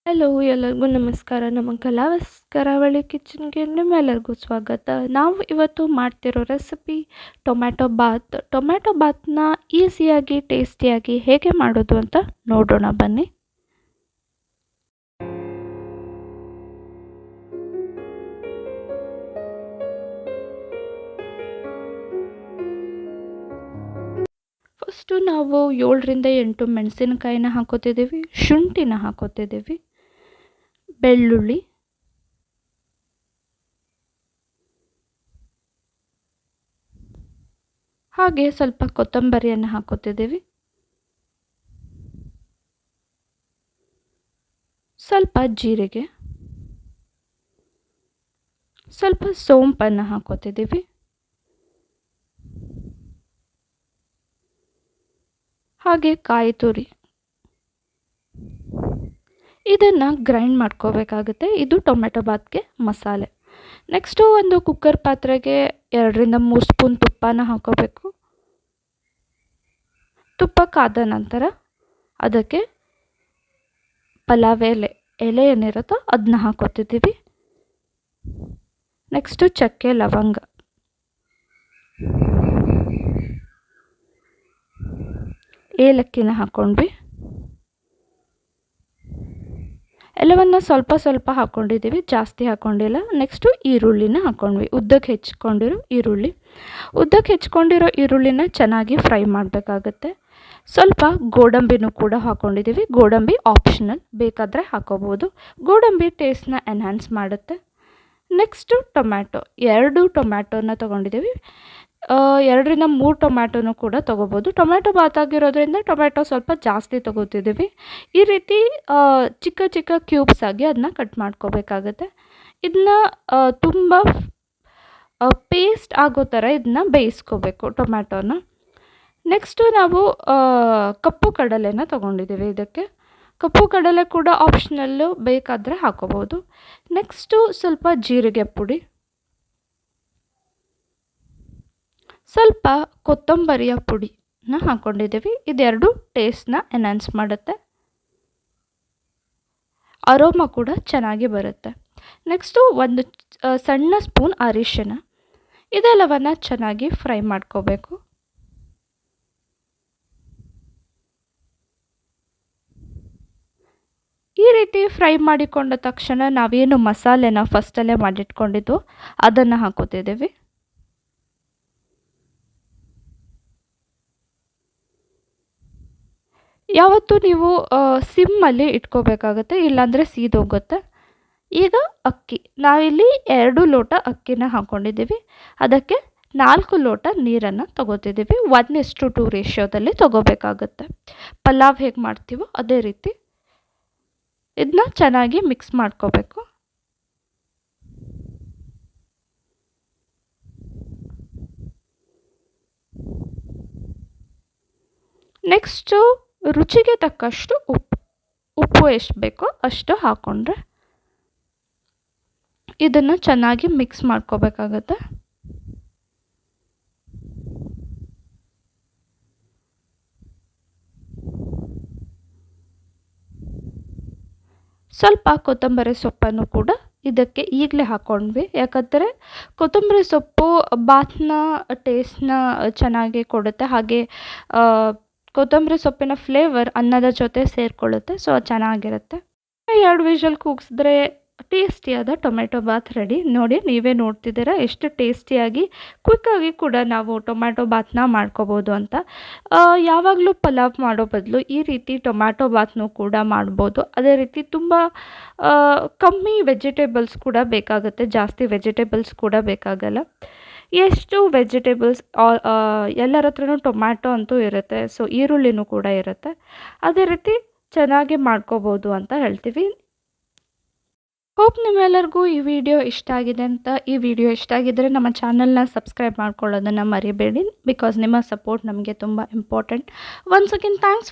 Hello ಎಲ್ಲರಿಗೂ ನಮಸ್ಕಾರ. ನಮ್ಮ ಕಲಾವಸ್ ಕರಾವಳಿ ಕಿಚನ್ಗೆ ನಿಮ್ಮೆಲ್ಲರಿಗೂ ಸ್ವಾಗತ. ನಾವು ಇವತ್ತು ಮಾಡ್ತಿರೋ ರೆಸಿಪಿ ಟೊಮ್ಯಾಟೊ ಬಾತ್. ಟೊಮ್ಯಾಟೊ ಬಾತ್ನ ಈಸಿಯಾಗಿ ಟೇಸ್ಟಿಯಾಗಿ ಹೇಗೆ ಮಾಡೋದು ಅಂತ ನೋಡೋಣ ಬನ್ನಿ. ಫಸ್ಟು ನಾವು 7ರಿಂದ 8 ಮೆಣಸಿನಕಾಯಿನ ಹಾಕೋತಿದ್ದೀವಿ, ಶುಂಠಿನ ಹಾಕೋತಿದ್ದೀವಿ, ಬೆಳ್ಳುಳ್ಳಿ, ಹಾಗೆ ಸ್ವಲ್ಪ ಕೊತ್ತಂಬರಿಯನ್ನು ಹಾಕೋತಿದ್ದೀವಿ, ಸ್ವಲ್ಪ ಜೀರಿಗೆ, ಸ್ವಲ್ಪ ಸೋಂಪನ್ನು ಹಾಕೋತಿದ್ದೀವಿ, ಹಾಗೆ ಕಾಯಿ ತುರಿ. ಇದನ್ನು ಗ್ರೈಂಡ್ ಮಾಡ್ಕೋಬೇಕಾಗುತ್ತೆ. ಇದು ಟೊಮೆಟೊ ಬಾತ್ಗೆ ಮಸಾಲೆ. ನೆಕ್ಸ್ಟು ಒಂದು ಕುಕ್ಕರ್ ಪಾತ್ರೆಗೆ 2ರಿಂದ 3 ಸ್ಪೂನ್ ತುಪ್ಪನ ಹಾಕೋಬೇಕು. ತುಪ್ಪ ಕಾದ ನಂತರ ಅದಕ್ಕೆ ಪಲಾವ್ ಎಲೆ ಏನಿರುತ್ತೋ ಅದನ್ನ ಹಾಕೋತಿದ್ದೀವಿ. ನೆಕ್ಸ್ಟು ಚಕ್ಕೆ ಲವಂಗ, ಏಲಕ್ಕಿನ ಹಾಕ್ಕೊಂಡ್ವಿ. ಎಲ್ಲವನ್ನು ಸ್ವಲ್ಪ ಸ್ವಲ್ಪ ಹಾಕ್ಕೊಂಡಿದ್ದೀವಿ, ಜಾಸ್ತಿ ಹಾಕ್ಕೊಂಡಿಲ್ಲ. ನೆಕ್ಸ್ಟು ಈರುಳ್ಳಿನ ಹಾಕ್ಕೊಂಡ್ವಿ, ಉದ್ದಕ್ಕೆ ಹೆಚ್ಕೊಂಡಿರೋ ಈರುಳ್ಳಿನ ಚೆನ್ನಾಗಿ ಫ್ರೈ ಮಾಡಬೇಕಾಗತ್ತೆ. ಸ್ವಲ್ಪ ಗೋಡಂಬಿನೂ ಕೂಡ ಹಾಕ್ಕೊಂಡಿದ್ದೀವಿ. ಗೋಡಂಬಿ ಆಪ್ಷನಲ್, ಬೇಕಾದರೆ ಹಾಕೋಬೋದು. ಗೋಡಂಬಿ ಟೇಸ್ಟ್ನ ಎನ್ಹ್ಯಾನ್ಸ್ ಮಾಡುತ್ತೆ. ನೆಕ್ಸ್ಟು ಟೊಮ್ಯಾಟೊ 2 ಟೊಮ್ಯಾಟೋನ ತೊಗೊಂಡಿದ್ದೀವಿ. 2ರಿಂದ 3 ಟೊಮ್ಯಾಟೋನು ಕೂಡ ತೊಗೋಬೋದು. ಟೊಮ್ಯಾಟೊ ಬಾತ್ ಆಗಿರೋದ್ರಿಂದ ಟೊಮ್ಯಾಟೊ ಸ್ವಲ್ಪ ಜಾಸ್ತಿ ತೊಗೋತಿದ್ದೀವಿ. ಈ ರೀತಿ ಚಿಕ್ಕ ಚಿಕ್ಕ ಕ್ಯೂಬ್ಸ್ ಆಗಿ ಅದನ್ನ ಕಟ್ ಮಾಡ್ಕೋಬೇಕಾಗತ್ತೆ. ಇದನ್ನ ತುಂಬ ಪೇಸ್ಟ್ ಆಗೋ ಥರ ಇದನ್ನ ಬೇಯಿಸ್ಕೋಬೇಕು ಟೊಮ್ಯಾಟೋನ. ನೆಕ್ಸ್ಟು ನಾವು ಕಪ್ಪು ಕಡಲೆನ ತೊಗೊಂಡಿದ್ದೀವಿ. ಇದಕ್ಕೆ ಕಪ್ಪು ಕಡಲೆ ಕೂಡ ಆಪ್ಷನಲ್ಲು, ಬೇಕಾದರೆ ಹಾಕೋಬೋದು. ನೆಕ್ಸ್ಟು ಸ್ವಲ್ಪ ಜೀರಿಗೆ ಪುಡಿ, ಸ್ವಲ್ಪ ಕೊತ್ತಂಬರಿಯ ಪುಡಿನ ಹಾಕ್ಕೊಂಡಿದ್ದೀವಿ. ಇದೆರಡು ಟೇಸ್ಟ್ನ ಎನ್ಹ್ಯಾನ್ಸ್ ಮಾಡುತ್ತೆ, ಅರೋಮಾ ಕೂಡ ಚೆನ್ನಾಗಿ ಬರುತ್ತೆ. ನೆಕ್ಸ್ಟು ಒಂದು ಸಣ್ಣ ಸ್ಪೂನ್ ಅರಿಶಿನ. ಇದೆಲ್ಲವನ್ನು ಚೆನ್ನಾಗಿ ಫ್ರೈ ಮಾಡ್ಕೋಬೇಕು. ಈ ರೀತಿ ಫ್ರೈ ಮಾಡಿಕೊಂಡ ತಕ್ಷಣ ನಾವೇನು ಮಸಾಲೆನ ಫಸ್ಟಲ್ಲೇ ಮಾಡಿಟ್ಕೊಂಡಿದ್ದು ಅದನ್ನು ಹಾಕೋತಿದ್ದೀವಿ. ಯಾವತ್ತೂ ನೀವು ಸಿಮ್ಮಲ್ಲಿ ಇಟ್ಕೋಬೇಕಾಗತ್ತೆ, ಇಲ್ಲಾಂದರೆ ಸೀದೋಗುತ್ತೆ. ಈಗ ಅಕ್ಕಿ, ನಾವಿಲ್ಲಿ 2 ಲೋಟ ಅಕ್ಕಿನ ಹಾಕ್ಕೊಂಡಿದ್ದೀವಿ. ಅದಕ್ಕೆ 4 ಲೋಟ ನೀರನ್ನು ತೊಗೋತಿದ್ದೀವಿ. 1:2 ರೇಷಿಯೋದಲ್ಲಿ ತೊಗೋಬೇಕಾಗುತ್ತೆ. ಪಲಾವ್ ಹೇಗೆ ಮಾಡ್ತೀವೋ ಅದೇ ರೀತಿ ಇದನ್ನ ಚೆನ್ನಾಗಿ ಮಿಕ್ಸ್ ಮಾಡ್ಕೋಬೇಕು. ನೆಕ್ಸ್ಟು ರುಚಿಗೆ ತಕ್ಕಷ್ಟು ಉಪ್ಪು ಎಷ್ಟು ಬೇಕೋ ಅಷ್ಟು ಹಾಕ್ಕೊಂಡ್ರೆ ಇದನ್ನು ಚೆನ್ನಾಗಿ ಮಿಕ್ಸ್ ಮಾಡ್ಕೋಬೇಕಾಗತ್ತೆ. ಸ್ವಲ್ಪ ಕೊತ್ತಂಬರಿ ಸೊಪ್ಪನ್ನು ಕೂಡ ಇದಕ್ಕೆ ಈಗಲೇ ಹಾಕ್ಕೊಂಡ್ವಿ. ಯಾಕಂದರೆ ಕೊತ್ತಂಬರಿ ಸೊಪ್ಪು ಬಾತ್ನ ಟೇಸ್ಟ್ನ ಚೆನ್ನಾಗಿ ಕೊಡುತ್ತೆ. ಹಾಗೆ ಕೊತ್ತಂಬರಿ ಸೊಪ್ಪಿನ ಫ್ಲೇವರ್ ಅನ್ನದ ಜೊತೆ ಸೇರಿಕೊಳ್ಳುತ್ತೆ. ಸೊ ಚೆನ್ನಾಗಿರುತ್ತೆ. 2 ವಿಷಲ್ ಕೂಗಿಸಿದ್ರೆ ಟೇಸ್ಟಿಯಾದ ಟೊಮೆಟೊ ಬಾತ್ ರೆಡಿ. ನೋಡಿ, ನೀವೇ ನೋಡ್ತಿದ್ದೀರಾ ಎಷ್ಟು ಟೇಸ್ಟಿಯಾಗಿ ಕ್ವಿಕ್ಕಾಗಿ ಕೂಡ ನಾವು ಟೊಮ್ಯಾಟೊ ಬಾತ್ನ ಮಾಡ್ಕೋಬೋದು ಅಂತ. ಯಾವಾಗಲೂ ಪಲಾವ್ ಮಾಡೋ ಬದಲು ಈ ರೀತಿ ಟೊಮ್ಯಾಟೊ ಬಾತ್ನೂ ಕೂಡ ಮಾಡ್ಬೋದು. ಅದೇ ರೀತಿ ತುಂಬ ಕಮ್ಮಿ ವೆಜಿಟೇಬಲ್ಸ್ ಕೂಡ ಬೇಕಾಗುತ್ತೆ, ಜಾಸ್ತಿ ವೆಜಿಟೇಬಲ್ಸ್ ಕೂಡ ಬೇಕಾಗಲ್ಲ. ಎಷ್ಟು ವೆಜಿಟೇಬಲ್ಸ್ ಎಲ್ಲರ ಹತ್ರನೂ ಟೊಮ್ಯಾಟೊ ಅಂತೂ ಇರುತ್ತೆ. ಸೊ ಈರುಳ್ಳಿನೂ ಕೂಡ ಇರುತ್ತೆ. ಅದೇ ರೀತಿ ಚೆನ್ನಾಗಿ ಮಾಡ್ಕೋಬೋದು ಅಂತ ಹೇಳ್ತೀವಿ. ಹೋಪ್ ನಿಮ್ಮೆಲ್ಲರಿಗೂ ಈ ವಿಡಿಯೋ ಇಷ್ಟ ಆಗಿದೆ ಅಂತ. ಈ ವಿಡಿಯೋ ಇಷ್ಟ ಆಗಿದ್ದರೆ ನಮ್ಮ ಚಾನಲ್ನ ಸಬ್ಸ್ಕ್ರೈಬ್ ಮಾಡ್ಕೊಳ್ಳೋದನ್ನು ಮರಿಬೇಡಿ. ಬಿಕಾಸ್ ನಿಮ್ಮ ಸಪೋರ್ಟ್ ನಮಗೆ ತುಂಬ important. Once again thanks for